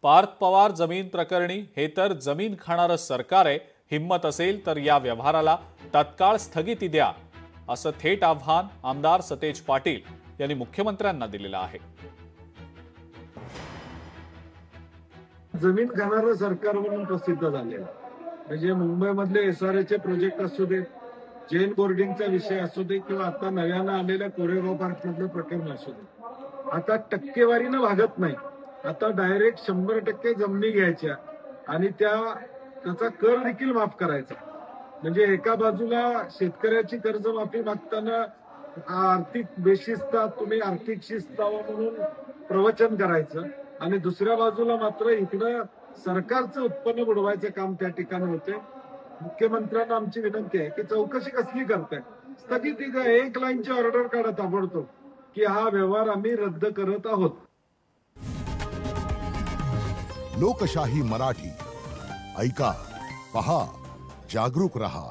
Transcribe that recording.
पार्थ पवार जमीन प्रकरणी हे तर जमीन खाणारं सरकार आहे, हिम्मत असेल तर या व्यवहाराला तत्काळ स्थगिती द्या, असं थेट आव्हान आमदार सतेज पाटील यांनी मुख्यमंत्र्यांना दिलेलं आहे। जमीन खाणारं सरकार म्हणून प्रसिद्ध झालेलं म्हणजे मुंबईमधले एसआरएचे प्रोजेक्ट असू दे, जैन बोर्डिंगचा विषय असू दे किंवा आता नव्यानं आलेल्या कोरेगाव पार्क मधलं प्रकरण असू दे, आता टक्केवारीनं भागत नाही। आता डायरेक्ट 100% जमिनी घ्यायच्या आणि त्याचा कर देखील माफ करायचा। म्हणजे एका बाजूला शेतकऱ्याची कर्जमाफी मागताना आर्थिक बेशिस्ता, तुम्ही आर्थिक शिस्त म्हणून प्रवचन करायचं आणि दुसऱ्या बाजूला मात्र इकडं सरकारचं उत्पन्न बुडवायचं काम त्या ठिकाणी होते। मुख्यमंत्र्यांना आमची विनंती आहे की चौकशी कसली करताय, स्थगिती द्या, एक लाईनची ऑर्डर काढा ताबडतोब की हा व्यवहार आम्ही रद्द करत आहोत। लोकशाही मराठी ऐका, पहा, जागरूक रहा।